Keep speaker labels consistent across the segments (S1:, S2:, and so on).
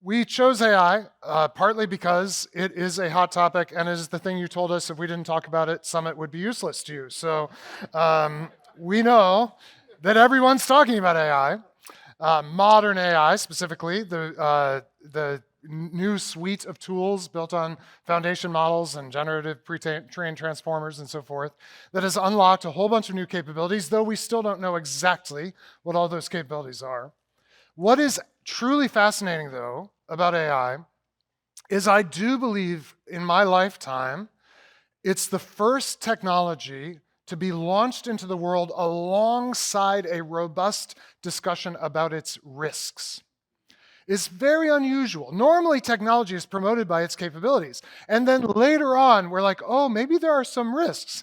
S1: We chose AI partly because it is a hot topic and is the thing you told us if we didn't talk about it, Summit would be useless to you. So we know that everyone's talking about AI, modern AI specifically, the new suite of tools built on foundation models and generative pre-trained transformers and so forth that has unlocked a whole bunch of new capabilities, though we still don't know exactly what all those capabilities are. What is truly fascinating, though, about AI is I do believe in my lifetime, it's the first technology to be launched into the world alongside a robust discussion about its risks. Is very unusual. Normally, technology is promoted by its capabilities. And then later on, we're like, oh, maybe there are some risks.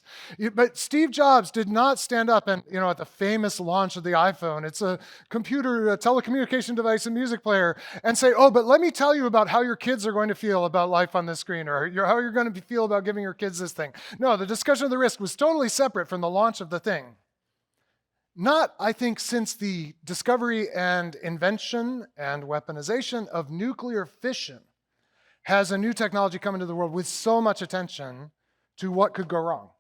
S1: But Steve Jobs did not stand up and, at the famous launch of the iPhone, it's a computer, a telecommunication device, a music player, and say, oh, but let me tell you about how your kids are going to feel about life on this screen, or how you're going to feel about giving your kids this thing. No, the discussion of the risk was totally separate from the launch of the thing. Not, I think, since the discovery and invention and weaponization of nuclear fission has a new technology come into the world with so much attention to what could go wrong,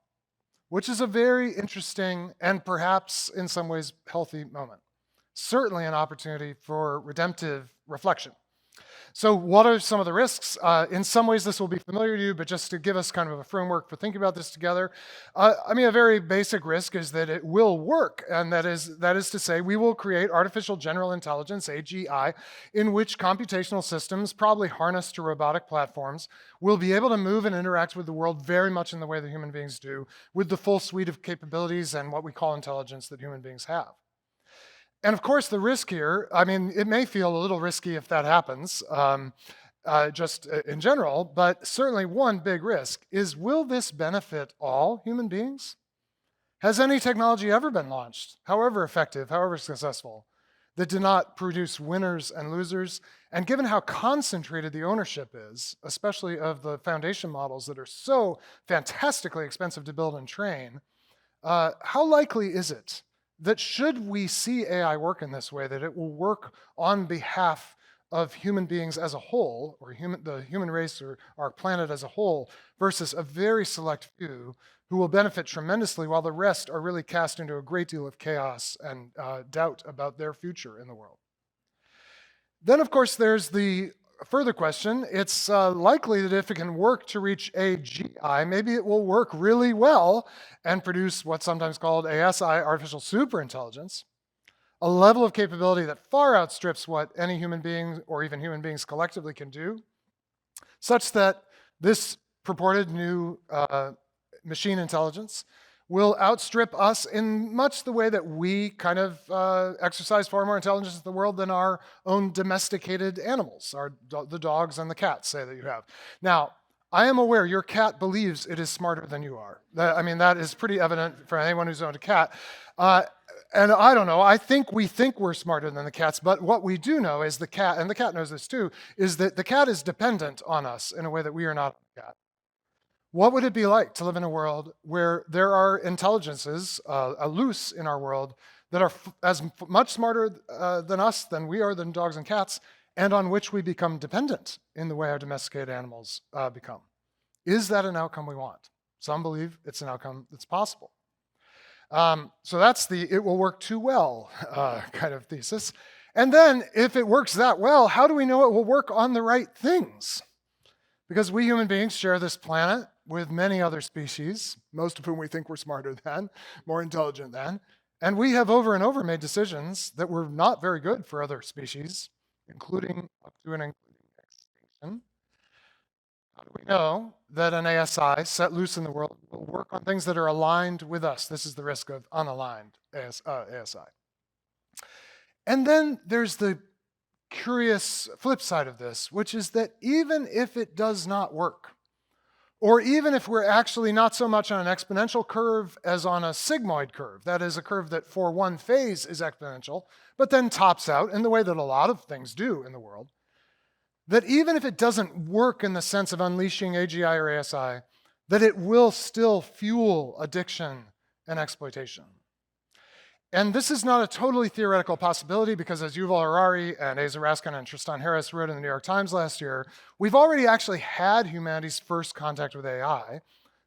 S1: which is a very interesting and perhaps in some ways healthy moment. Certainly an opportunity for redemptive reflection. So what are some of the risks? In some ways, this will be familiar to you, but just to give us kind of a framework for thinking about this together, a very basic risk is that it will work, and that is to say, we will create artificial general intelligence, AGI, in which computational systems, probably harnessed to robotic platforms, will be able to move and interact with the world very much in the way that human beings do, with the full suite of capabilities and what we call intelligence that human beings have. And of course, the risk here, it may feel a little risky if that happens, just in general, but certainly one big risk is, will this benefit all human beings? Has any technology ever been launched, however effective, however successful, that did not produce winners and losers? And given how concentrated the ownership is, especially of the foundation models that are so fantastically expensive to build and train, how likely is it that should we see AI work in this way, that it will work on behalf of human beings as a whole, or the human race or our planet as a whole, versus a very select few who will benefit tremendously while the rest are really cast into a great deal of chaos and doubt about their future in the world? Then, of course, there's the further question. It's likely that if it can work to reach AGI, maybe it will work really well and produce what's sometimes called ASI, artificial superintelligence, a level of capability that far outstrips what any human being or even human beings collectively can do, such that this purported new machine intelligence will outstrip us in much the way that we kind of exercise far more intelligence in the world than our own domesticated animals, the dogs and the cats, say, that you have. Now, I am aware your cat believes it is smarter than you are. That is pretty evident for anyone who's owned a cat. And I don't know, we think we're smarter than the cats, but what we do know is the cat, and the cat knows this too, is that the cat is dependent on us in a way that we are not the cat. What would it be like to live in a world where there are intelligences loose in our world that are as much smarter than us, than we are, than dogs and cats, and on which we become dependent in the way our domesticated animals become? Is that an outcome we want? Some believe it's an outcome that's possible. So that's the "it will work too well" kind of thesis. And then, if it works that well, how do we know it will work on the right things? Because we human beings share this planet with many other species, most of whom we think we're smarter than, more intelligent than, and we have over and over made decisions that were not very good for other species, including up to and including extinction. How do we know that an ASI set loose in the world will work on things that are aligned with us? This is the risk of unaligned ASI. And then there's the curious flip side of this, which is that even if it does not work, or even if we're actually not so much on an exponential curve as on a sigmoid curve, that is a curve that for one phase is exponential, but then tops out in the way that a lot of things do in the world, that even if it doesn't work in the sense of unleashing AGI or ASI, that it will still fuel addiction and exploitation. And this is not a totally theoretical possibility because, as Yuval Harari and Asa Raskin and Tristan Harris wrote in the New York Times last year, we've already actually had humanity's first contact with AI,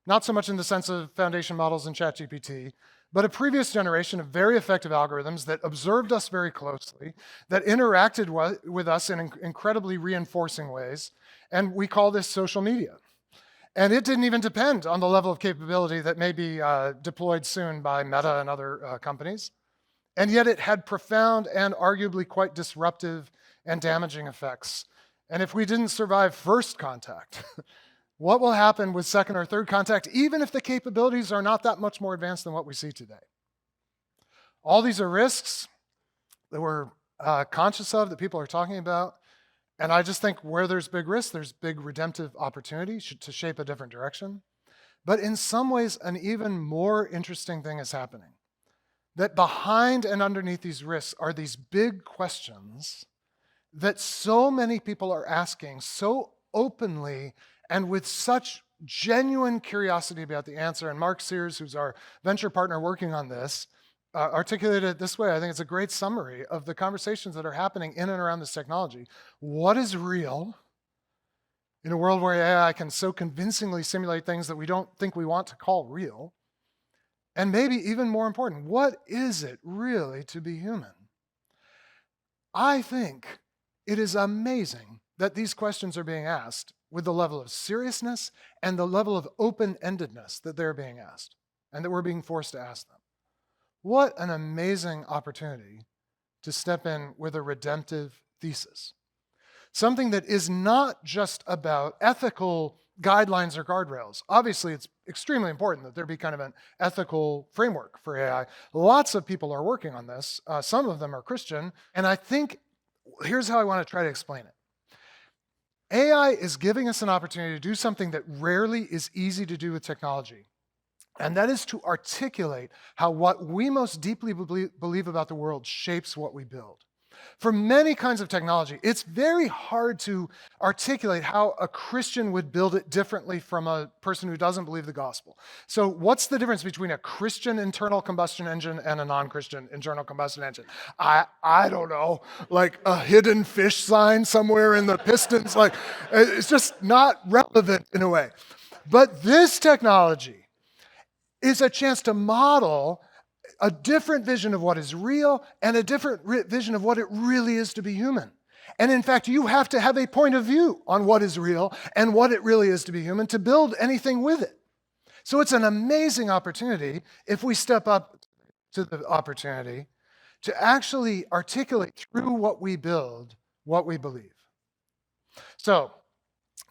S1: not so much in the sense of foundation models and ChatGPT, but a previous generation of very effective algorithms that observed us very closely, that interacted with us in incredibly reinforcing ways, and we call this social media. And it didn't even depend on the level of capability that may be deployed soon by Meta and other companies. And yet it had profound and arguably quite disruptive and damaging effects. And if we didn't survive first contact, what will happen with second or third contact, even if the capabilities are not that much more advanced than what we see today? All these are risks that we're conscious of, that people are talking about. And I just think where there's big risk, there's big redemptive opportunity to shape a different direction. But in some ways, an even more interesting thing is happening. That behind and underneath these risks are these big questions that so many people are asking so openly and with such genuine curiosity about the answer. And Mark Sears, who's our venture partner working on this, articulated it this way. I think it's a great summary of the conversations that are happening in and around this technology. What is real in a world where AI can so convincingly simulate things that we don't think we want to call real? And maybe even more important, what is it really to be human? I think it is amazing that these questions are being asked with the level of seriousness and the level of open-endedness that they're being asked and that we're being forced to ask them. What an amazing opportunity to step in with a redemptive thesis. Something that is not just about ethical guidelines or guardrails. Obviously, it's extremely important that there be kind of an ethical framework for AI. Lots of people are working on this. Some of them are Christian. And I think, here's how I want to try to explain it. AI is giving us an opportunity to do something that rarely is easy to do with technology. And that is to articulate how what we most deeply believe about the world shapes what we build. For many kinds of technology, it's very hard to articulate how a Christian would build it differently from a person who doesn't believe the gospel. So what's the difference between a Christian internal combustion engine and a non-Christian internal combustion engine? I don't know, like a hidden fish sign somewhere in the pistons. Like, it's just not relevant in a way. But this technology is a chance to model a different vision of what is real and a different vision of what it really is to be human. And in fact, you have to have a point of view on what is real and what it really is to be human to build anything with it. So it's an amazing opportunity if we step up to the opportunity to actually articulate through what we build, what we believe. So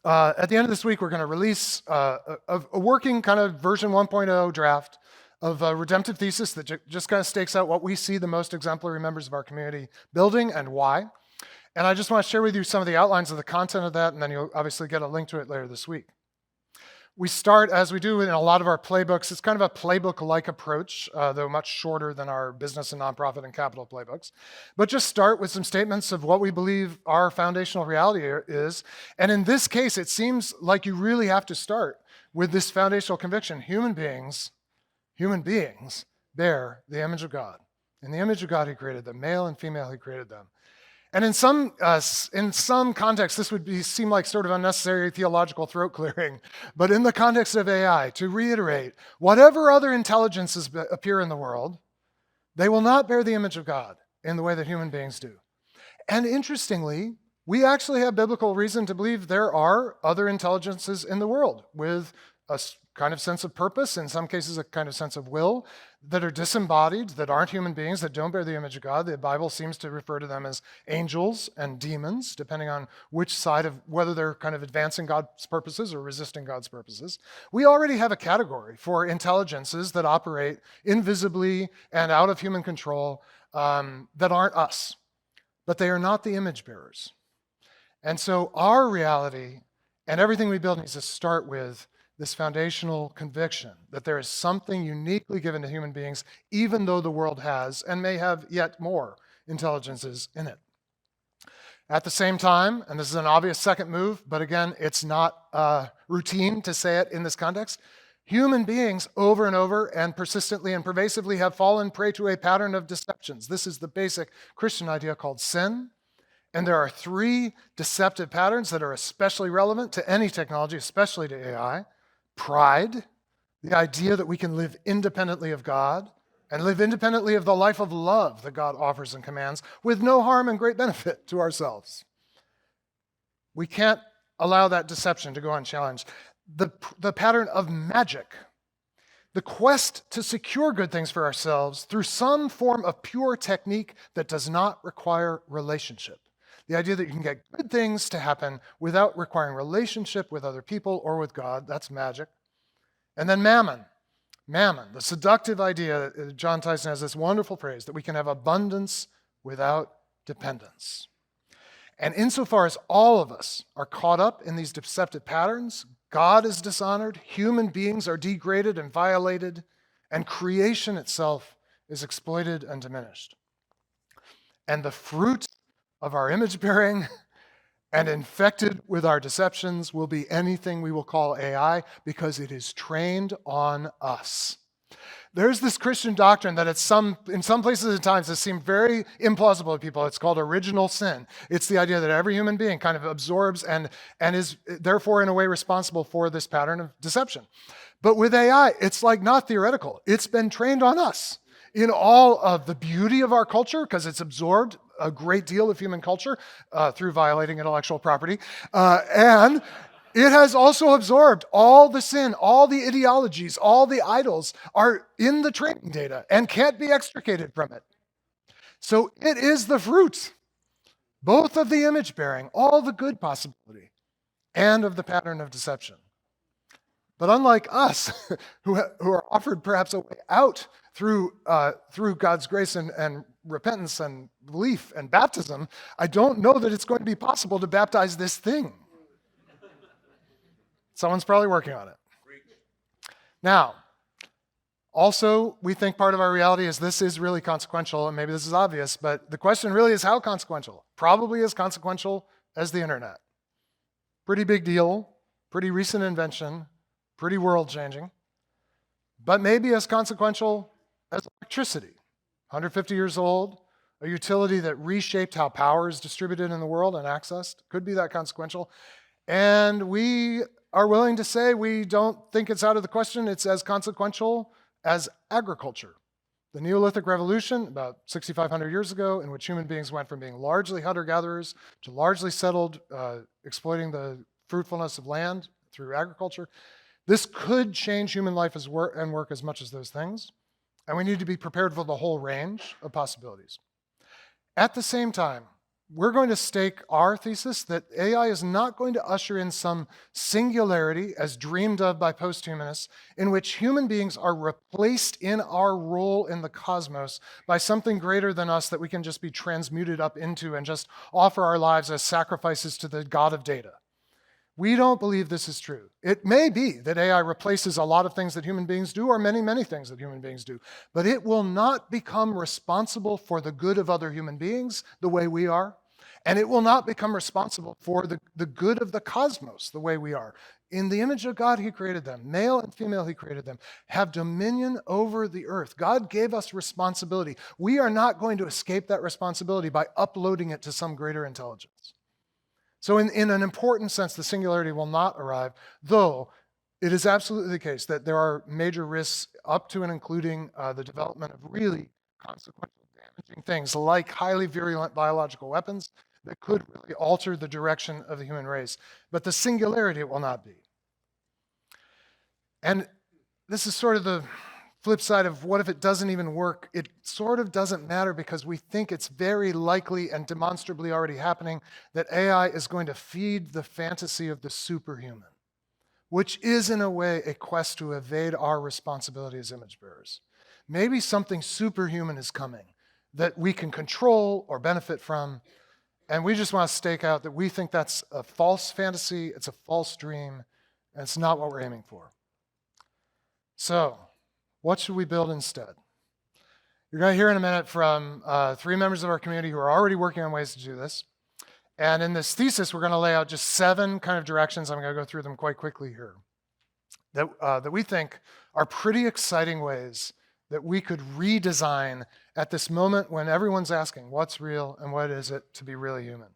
S1: at the end of this week, we're going to release a working kind of version 1.0 draft of a redemptive thesis that just kind of stakes out what we see the most exemplary members of our community building and why. And I just want to share with you some of the outlines of the content of that, and then you'll obviously get a link to it later this week. We start, as we do in a lot of our playbooks, it's kind of a playbook-like approach, though much shorter than our business and nonprofit and capital playbooks. But just start with some statements of what we believe our foundational reality is. And in this case, it seems like you really have to start with this foundational conviction. Human beings bear the image of God. In the image of God, he created them. Male and female, he created them. And in some contexts, this would seem like sort of unnecessary theological throat clearing. But in the context of AI, to reiterate, whatever other intelligences appear in the world, they will not bear the image of God in the way that human beings do. And interestingly, we actually have biblical reason to believe there are other intelligences in the world with a kind of sense of purpose, in some cases a kind of sense of will, that are disembodied, that aren't human beings, that don't bear the image of God. The Bible seems to refer to them as angels and demons, depending on which side of whether they're kind of advancing God's purposes or resisting God's purposes. We already have a category for intelligences that operate invisibly and out of human control that aren't us, but they are not the image bearers. And so our reality and everything we build needs to start with this foundational conviction that there is something uniquely given to human beings, even though the world has and may have yet more intelligences in it. At the same time, and this is an obvious second move, but again, it's not routine to say it in this context, Human beings over and over and persistently and pervasively have fallen prey to a pattern of deceptions. This is the basic Christian idea called sin. And there are three deceptive patterns that are especially relevant to any technology, especially to AI. Pride, the idea that we can live independently of God and live independently of the life of love that God offers and commands with no harm and great benefit to ourselves. We can't allow that deception to go unchallenged. The pattern of magic, the quest to secure good things for ourselves through some form of pure technique that does not require relationship. The idea that you can get good things to happen without requiring relationship with other people or with God, that's magic. And then mammon, the seductive idea, John Tyson has this wonderful phrase, that we can have abundance without dependence. And insofar as all of us are caught up in these deceptive patterns, God is dishonored, human beings are degraded and violated, and creation itself is exploited and diminished. And the fruit of our image bearing and infected with our deceptions will be anything we will call AI because it is trained on us. There's this Christian doctrine that in some places and times has seemed very implausible to people. It's called original sin. It's the idea that every human being kind of absorbs and is therefore in a way responsible for this pattern of deception. But with AI, it's like not theoretical. It's been trained on us in all of the beauty of our culture because it's absorbed a great deal of human culture through violating intellectual property. And it has also absorbed all the sin, all the ideologies, all the idols are in the training data and can't be extricated from it. So it is the fruit, both of the image bearing, all the good possibility, and of the pattern of deception. But unlike us, who are offered perhaps a way out through God's grace and repentance and belief and baptism, I don't know that it's going to be possible to baptize this thing. Someone's probably working on it. Now, also, we think part of our reality is this is really consequential, and maybe this is obvious, but the question really is how consequential? Probably as consequential as the internet. Pretty big deal, pretty recent invention, pretty world-changing, but maybe as consequential as electricity. 150 years old, a utility that reshaped how power is distributed in the world and accessed, could be that consequential. And we are willing to say we don't think it's out of the question. It's as consequential as agriculture. The Neolithic Revolution, about 6,500 years ago, in which human beings went from being largely hunter-gatherers to largely settled, exploiting the fruitfulness of land through agriculture. This could change human life and work as much as those things, and we need to be prepared for the whole range of possibilities. At the same time, we're going to stake our thesis that AI is not going to usher in some singularity as dreamed of by posthumanists in which human beings are replaced in our role in the cosmos by something greater than us that we can just be transmuted up into and just offer our lives as sacrifices to the god of data. We don't believe this is true. It may be that AI replaces a lot of things that human beings do, or many, many things that human beings do, but it will not become responsible for the good of other human beings the way we are, and it will not become responsible for the good of the cosmos the way we are. In the image of God, he created them. Male and female, he created them. Have dominion over the earth. God gave us responsibility. We are not going to escape that responsibility by uploading it to some greater intelligence. So in an important sense, the singularity will not arrive, though it is absolutely the case that there are major risks up to and including the development of really consequential damaging things like highly virulent biological weapons that could really alter the direction of the human race. But the singularity it will not be. And this is sort of the flip side of what if it doesn't even work? It sort of doesn't matter because we think it's very likely and demonstrably already happening that AI is going to feed the fantasy of the superhuman, which is in a way a quest to evade our responsibility as image bearers. Maybe something superhuman is coming that we can control or benefit from, and we just want to stake out that we think that's a false fantasy, it's a false dream, and it's not what we're aiming for. So, what should we build instead? You're going to hear in a minute from 3 members of our community who are already working on ways to do this. And in this thesis, we're going to lay out just 7 kind of directions. I'm going to go through them quite quickly here. that we think are pretty exciting ways that we could redesign at this moment when everyone's asking what's real and what is it to be really human.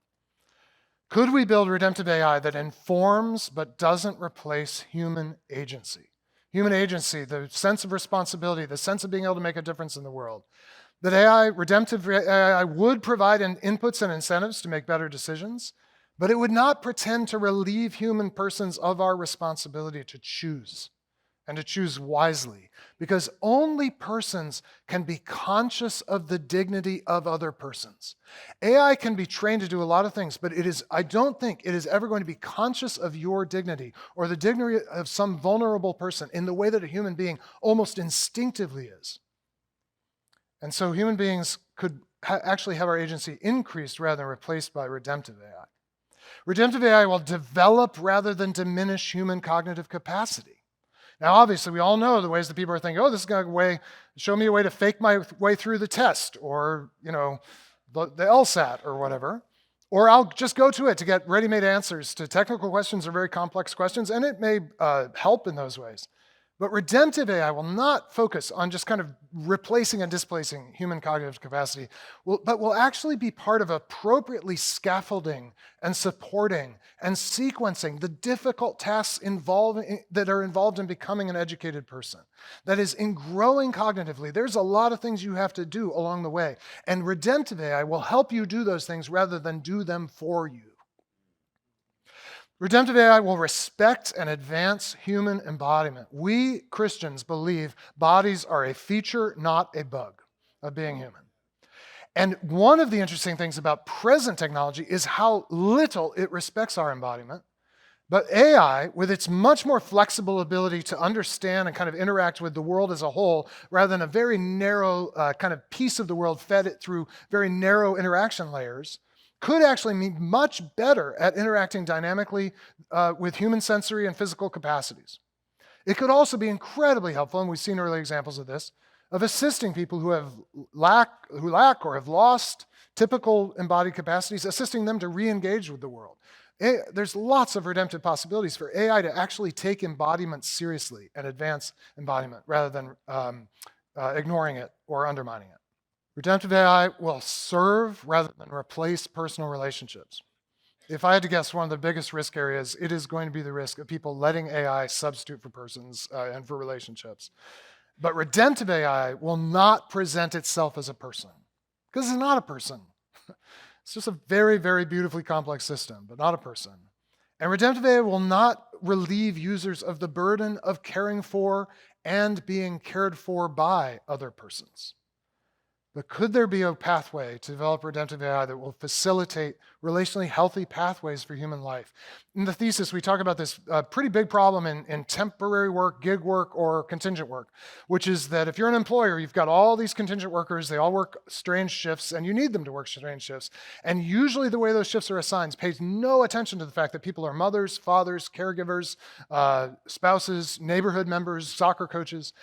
S1: Could we build redemptive AI that informs but doesn't replace human agency? Human agency, the sense of responsibility, the sense of being able to make a difference in the world. That AI, redemptive AI, would provide inputs and incentives to make better decisions, but it would not pretend to relieve human persons of our responsibility to choose, and to choose wisely, because only persons can be conscious of the dignity of other persons. AI can be trained to do a lot of things, but I don't think it is ever going to be conscious of your dignity or the dignity of some vulnerable person in the way that a human being almost instinctively is. And so human beings could actually have our agency increased rather than replaced by redemptive AI. Redemptive AI will develop rather than diminish human cognitive capacity. Now, obviously, we all know the ways that people are thinking, oh, this is going to show me a way to fake my way through the test, or the LSAT or whatever. Or I'll just go to it to get ready-made answers to technical questions or very complex questions, and it may help in those ways. But redemptive AI will not focus on just kind of replacing and displacing human cognitive capacity, but will actually be part of appropriately scaffolding and supporting and sequencing the difficult tasks that are involved in becoming an educated person. That is, in growing cognitively, there's a lot of things you have to do along the way, and redemptive AI will help you do those things rather than do them for you. Redemptive AI will respect and advance human embodiment. We Christians believe bodies are a feature, not a bug, of being human. And one of the interesting things about present technology is how little it respects our embodiment. But AI, with its much more flexible ability to understand and kind of interact with the world as a whole, rather than a very narrow kind of piece of the world fed it through very narrow interaction layers, could actually be much better at interacting dynamically with human sensory and physical capacities. It could also be incredibly helpful, and we've seen early examples of this, of assisting people who lack or have lost typical embodied capacities, assisting them to re-engage with the world. There's lots of redemptive possibilities for AI to actually take embodiment seriously and advance embodiment rather than ignoring it or undermining it. Redemptive AI will serve rather than replace personal relationships. If I had to guess one of the biggest risk areas, it is going to be the risk of people letting AI substitute for persons and for relationships. But redemptive AI will not present itself as a person, because it's not a person. It's just a very, very beautifully complex system, but not a person. And redemptive AI will not relieve users of the burden of caring for and being cared for by other persons. But could there be a pathway to develop redemptive AI that will facilitate relationally healthy pathways for human life? In the thesis, we talk about this pretty big problem in temporary work, gig work, or contingent work, which is that if you're an employer, you've got all these contingent workers, they all work strange shifts, and you need them to work strange shifts. And usually the way those shifts are assigned pays no attention to the fact that people are mothers, fathers, caregivers, spouses, neighborhood members, soccer coaches.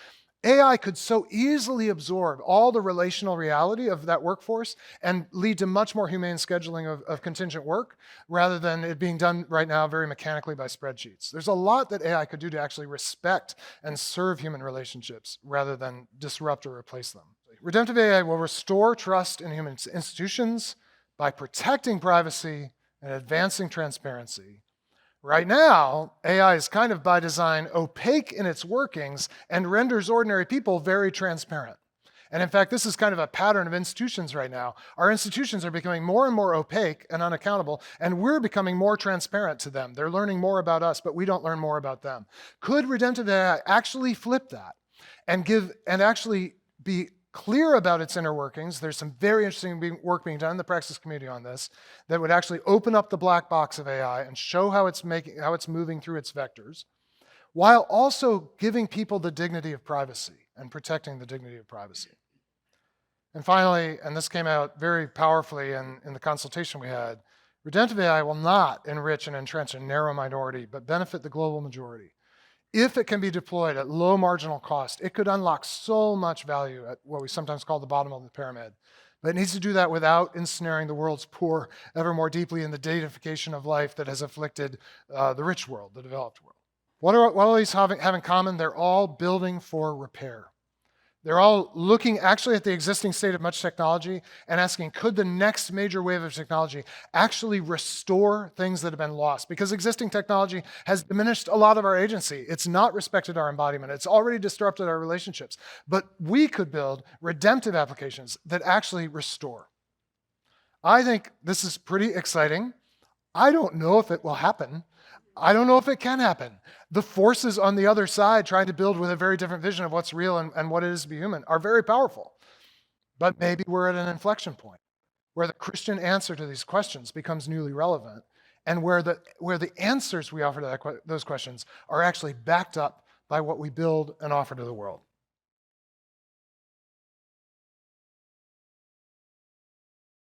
S1: AI could so easily absorb all the relational reality of that workforce and lead to much more humane scheduling of contingent work rather than it being done right now very mechanically by spreadsheets. There's a lot that AI could do to actually respect and serve human relationships rather than disrupt or replace them. Redemptive AI will restore trust in human institutions by protecting privacy and advancing transparency. Right now, AI is kind of by design opaque in its workings and renders ordinary people very transparent. And in fact, this is kind of a pattern of institutions right now. Our institutions are becoming more and more opaque and unaccountable, and we're becoming more transparent to them. They're learning more about us, but we don't learn more about them. Could redemptive AI actually flip that and actually be clear about its inner workings? There's some very interesting work being done in the Praxis community on this that would actually open up the black box of AI and show how it's moving through its vectors, while also giving people the dignity of privacy and protecting the dignity of privacy. And finally, and this came out very powerfully in the consultation we had, redemptive AI will not enrich and entrench a narrow minority, but benefit the global majority. If it can be deployed at low marginal cost, it could unlock so much value at what we sometimes call the bottom of the pyramid. But it needs to do that without ensnaring the world's poor ever more deeply in the datafication of life that has afflicted the rich world, the developed world. What do all these have in common? They're all building for repair. They're all looking actually at the existing state of much technology and asking, could the next major wave of technology actually restore things that have been lost? Because existing technology has diminished a lot of our agency. It's not respected our embodiment. It's already disrupted our relationships. But we could build redemptive applications that actually restore. I think this is pretty exciting. I don't know if it will happen. I don't know if it can happen. The forces on the other side trying to build with a very different vision of what's real and what it is to be human are very powerful. But maybe we're at an inflection point where the Christian answer to these questions becomes newly relevant, and where the answers we offer to those questions are actually backed up by what we build and offer to the world.